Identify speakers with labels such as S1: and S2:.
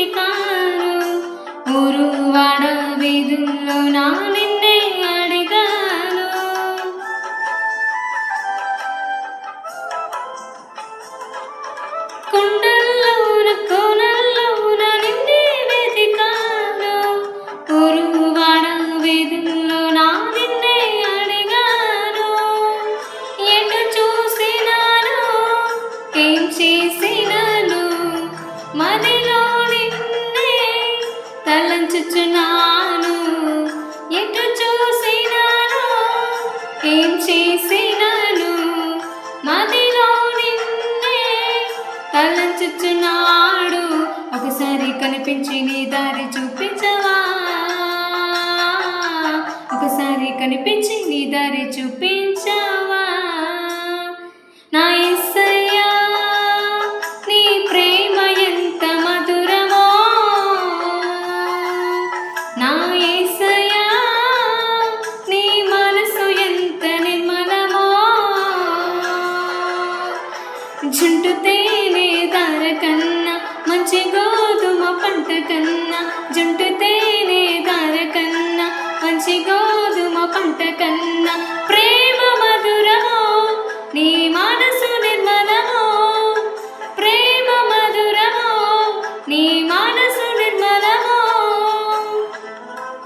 S1: వెతికాను, ఊరు వాడ వీధుల్లో నా నిన్నే అడిగాను. కొండల్లోన కోనల్లోన నిన్నే వెతికాను, ఊరు వాడ వీధుల్లో నా నిన్నే అడిగాను. ఎటు చూసినాను ఏం చేసినాను, మదిలో నిన్నే తలంచుచున్నాను. ఎటు చూసినాను ఏం చేసినాను, మదిలో నిన్నే తలంచుచున్నాడు. ఒకసారి కనిపించి నీ దారి చూపించవా, ఒకసారి కనిపించి నీ దారి చూపించవా.